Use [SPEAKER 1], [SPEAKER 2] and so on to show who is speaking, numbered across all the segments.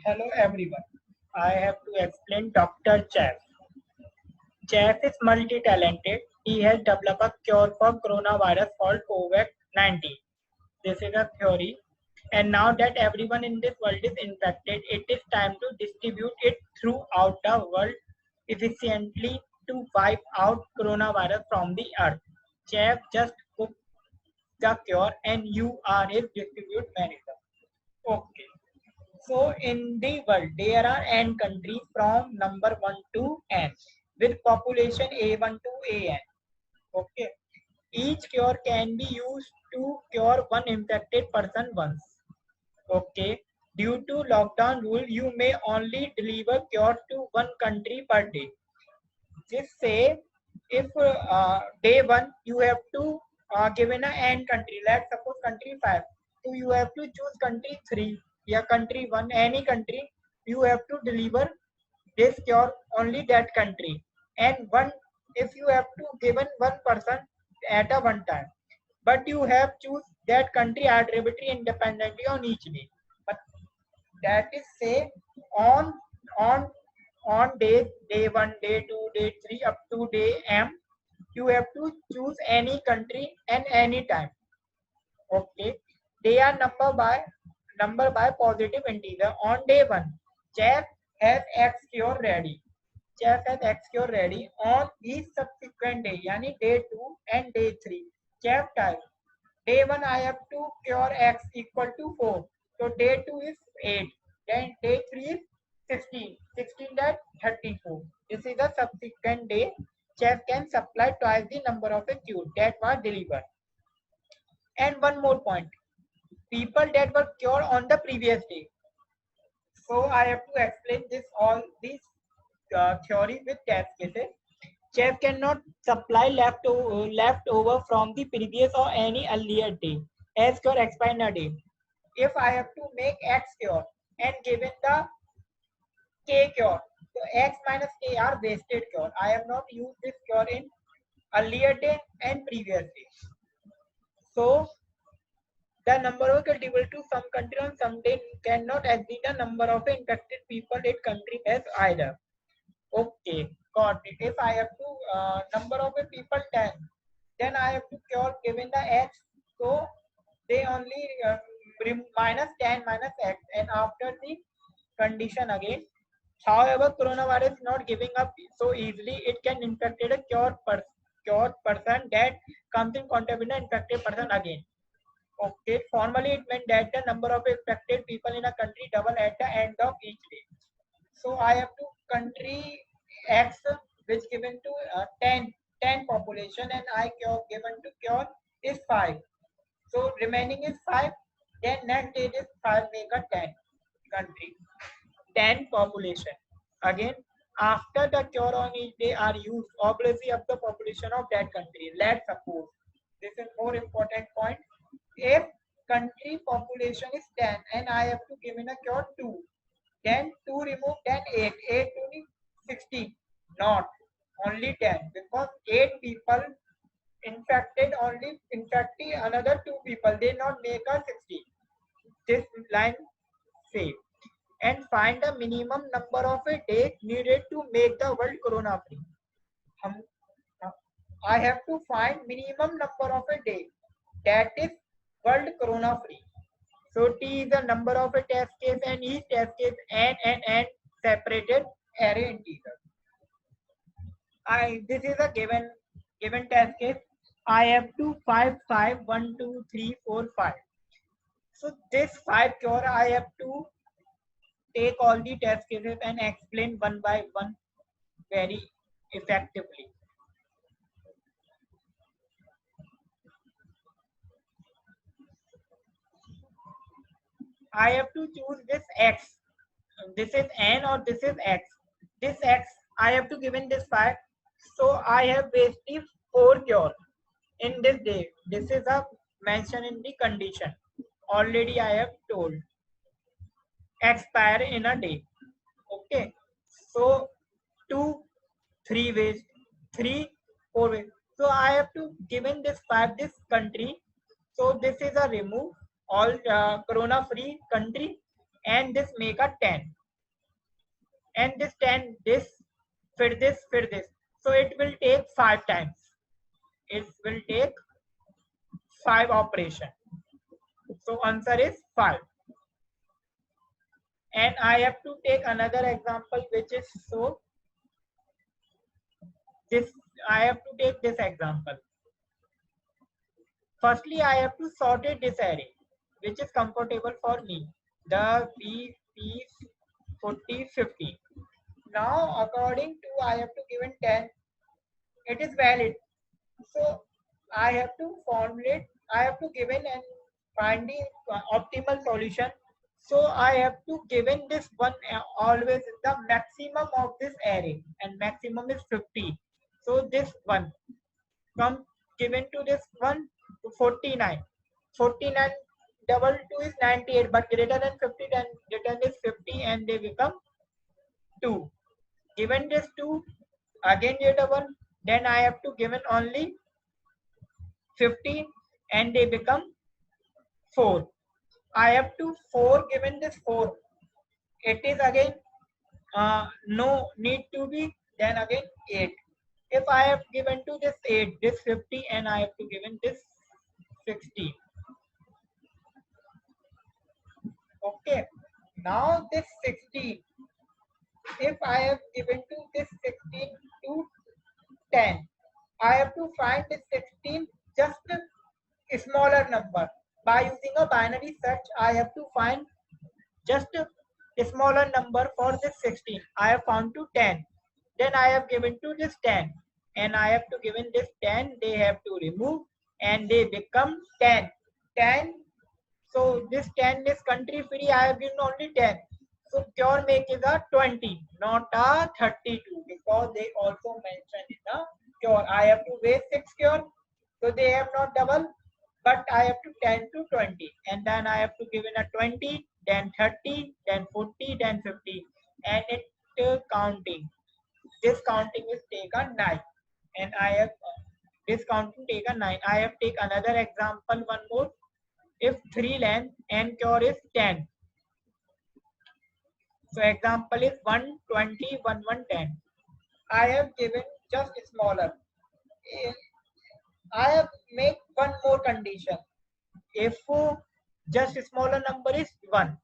[SPEAKER 1] Hello everyone. I have to explain Dr. Chaff. Chaff is multi-talented. He has developed a cure for coronavirus called COVID-19. This is a theory. And now that everyone in this world is infected, it is time to distribute it throughout the world efficiently to wipe out coronavirus from the earth. Chaff just cooked the cure and you are his distribute manager. Okay. So in the world, there are n countries from number 1 to n with population A1 to AN. Okay. Each cure can be used to cure one infected person once. Okay. Due to lockdown rule, you may only deliver cure to one country per day. Just say if day one you have to given a n country, let's suppose country 5, so you have to choose country 3, yeah, country 1, any country, you have to deliver this cure only that country. And one, if you have to given one person at a one time, but you have choose that country arbitrarily independently on each day. But that is say on on on day 1, day 2, day 3 up to day m, you have to choose any country and any time. Okay, they are number by positive integer. On day 1, Chef has x cure ready. Chef has x cure ready. On each subsequent day, yani day 2 and day 3, Chef type day 1 I have to cure x equal to 4, so day 2 is 8, then day 3 is 16, 16 that 34. This is the subsequent day. Chef can supply twice the number of a cure that was delivered. And one more point, people that were cured on the previous day. So I have to explain this all these theory with test cases. Chef cannot supply leftover from the previous or any earlier day as cure expired day. If I have to make X cure and given the K cure, so X minus K are wasted cure. I have not used this cure in earlier day and previous day. So the number of cultivated to some country on some day cannot exceed the number of infected people it country has either. Okay, got it. If I have to number of a people 10, then I have to cure given the x, so they only minus 10 minus x, and after the condition again. However, coronavirus is not giving up so easily. It can infect a cured person that comes in contact with the infected person again. Okay, formally it meant that the number of infected people in a country double at the end of each day. So I have to country X which given to 10 population, and I given to cure is 5. So remaining is 5. Then next date is 5 make a 10 country, 10 population. Again, after the cure on each day are used, obviously of the population of that country. Let's suppose, this is more important point. If country population is 10 and I have to give in a cure 2, then 2 remove, then 8, 8 to the 16, not only 10, because 8 people infected, only infecting another 2 people, they not make a 16. This line say, and find the minimum number of a days needed to make the world corona free. I have to find minimum number of a day that is world corona free. So T is the number of a test case, and each test case n separated array integer. This is a given test case. I have to 5 5 1 2 3 4 5. So this 5 cure I have to take all the test cases and explain one by one very effectively. I have to choose this X. This is N or this is X. This X I have to given this 5. So I have wasted 4 cure in this day. This is a mention in the condition. Already I have told. Expire in a day. Okay. So 2, 3 ways, 3, 4 ways. So I have to given this 5 this country. So this is a remove all corona free country. and this make a 10, and this 10, this fit this, fit this. So it will take 5 times. It will take 5 operation. So answer is 5. And I have to take another example, which is so this I have to take this example. Firstly, I have to sort it this array, which is comfortable for me. The B, P, 40, 50. Now, according to I have to give in 10, it is valid. So I have to formulate, I have to give in and find the optimal solution. So I have to give in this one always the maximum of this array, and maximum is 50. So this one come given to this one to 49. 49 double 2 is 98, but greater than 50 then return is 50 and they become 2. Given this 2, again greater 1, then I have to given only 50 and they become 4. I have to 4 given this 4. It is again no need to be, then again 8. If I have given to this 8, this 50 and I have to given this 60. Okay. Now this 16, if I have given to this 16 to 10, I have to find this 16 just a smaller number. By using a binary search, I have to find just a smaller number for this 16. I have found to 10. Then I have given to this 10. And I have to given this 10. They have to remove and they become 10. 10. So this 10 is country free. I have given only 10. So cure make is a 20, not a 32, because they also mentioned in the cure. I have to waste 6 cure. So they have not double, but I have to 10 to 20, and then I have to give in a 20, then 30, then 40, then 50, and it counting. This counting is taken 9, and I have this counting taken 9. I have take another example, one more. If 3 length and cure is 10. So example is 120, 110. I have given just smaller. I have make one more condition. If just smaller number is 1,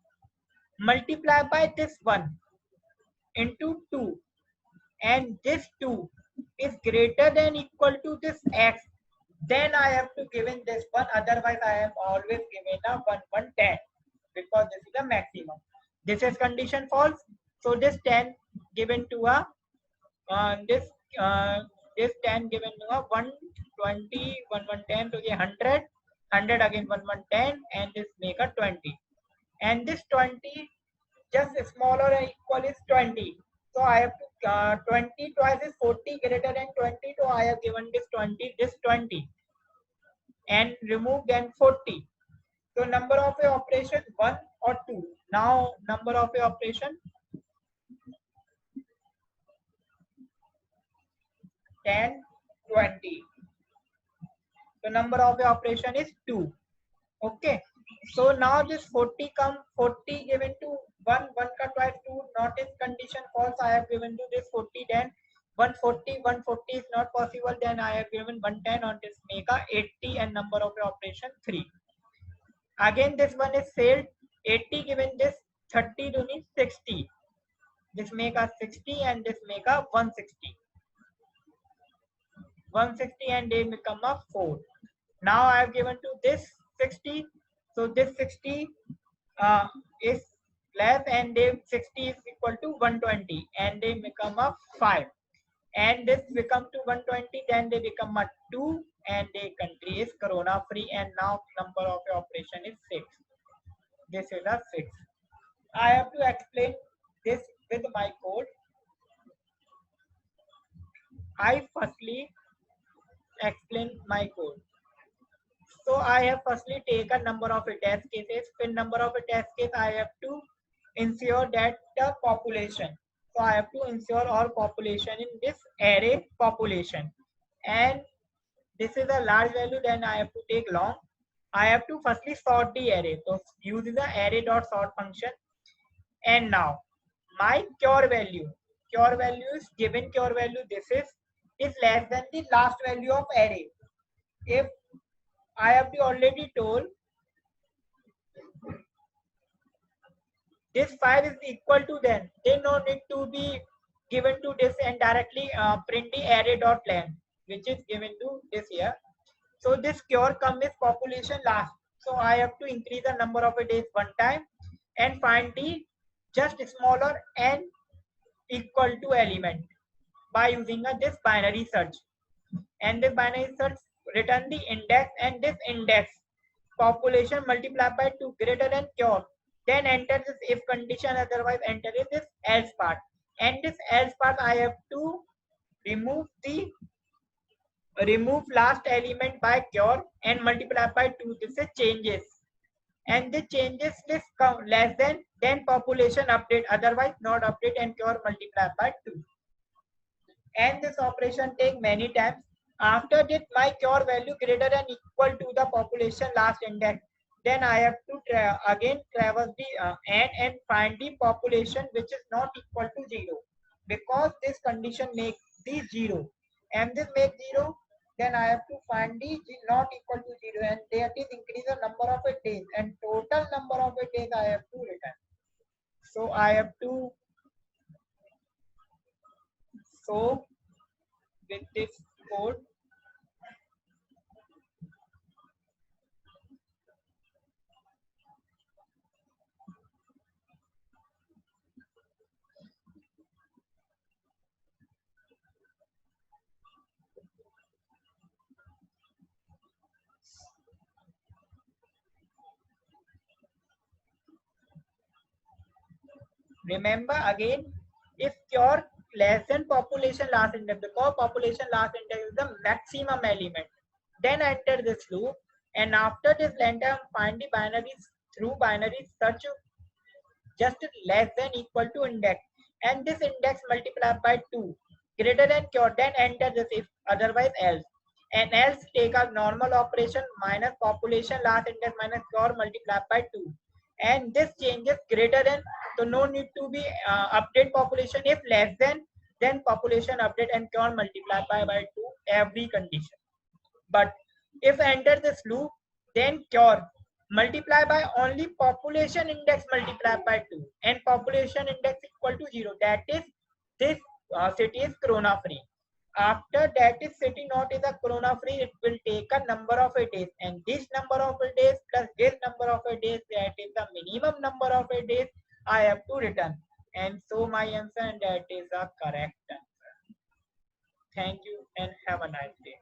[SPEAKER 1] multiply by this 1 into 2, and this 2 is greater than equal to this x, then I have to given this one. Otherwise I have always given a 110, because this is the maximum. This is condition false. So this 10 given to a this this 10 given to a 120, 110 to the 100, 100 again 110, and this make a 20. And this 20 just smaller or equal is 20. So I have to 20 twice is 40, greater than 20. So I have given this 20, and remove then 40. So number of a operation 1 or 2. Now number of a operation 10, 20. The number of a operation is 2. Okay. So now this 40 come 40 given to 1 cut twice 2, not is condition false. I have given to this 40, then 140 is not possible, then I have given 110 on this make a 80, and number of a operation 3. Again this one is failed. 80 given this 30 to need 60. This make a 60 and this make a 160. 160 and they become a 4. Now I have given to this 60. So this 60 is less, and they 60 is equal to 120, and they become a 5. And this become to 120, then they become a 2, and the country is corona free. And now number of operation is 6. This is a 6. I have to explain this with my code. I firstly explain my code. So I have firstly taken number of test cases. In number of test case, I have to ensure that the population. So I have to ensure all population in this array population. And this is a large value, then I have to take long. I have to firstly sort the array. So use the array dot sort function. And now my cure value is given cure value, this is less than the last value of array. If I have already told this 5 is equal to, then no need to be given to this and directly print the array dot length, which is given to this here. So this cure come with population last. So I have to increase the number of days one time and find the just smaller n equal to element by using this binary search. And this binary search return the index, and this index population multiplied by 2 greater than cure. Then enter this if condition, otherwise enter this else part. And this else part I have to remove last element by cure and multiply by 2. This is changes. And the changes list count less than, then population update, otherwise not update, and cure multiply by 2. And this operation take many times. After that my cure value greater than equal to the population last index, then I have to again traverse the and find the population which is not equal to 0, because this condition makes the 0 and this makes 0. Then I have to find the not equal to 0, and that is increase the number of days, and total number of days I have to return. So I have to with this code. Remember again, if cure less than population last index, because population last index is the maximum element, then enter this loop, and after this random find the binaries through binary search just less than equal to index, and this index multiplied by 2 greater than cure, then enter this if, otherwise else. And else take a normal operation minus population last index minus cure multiplied by 2, and this changes greater than, so no need to be update population. If less than, then population update and cure multiply by 2 every condition. But if enter this loop, then cure multiply by only population index multiplied by 2 and population index equal to 0, that is this city is corona free. After that is city not is a corona free, it will take a number of days, and this number of days plus this number of days, that is the minimum number of days I have to return. And so my answer, and that is a correct answer. Thank you and have a nice day.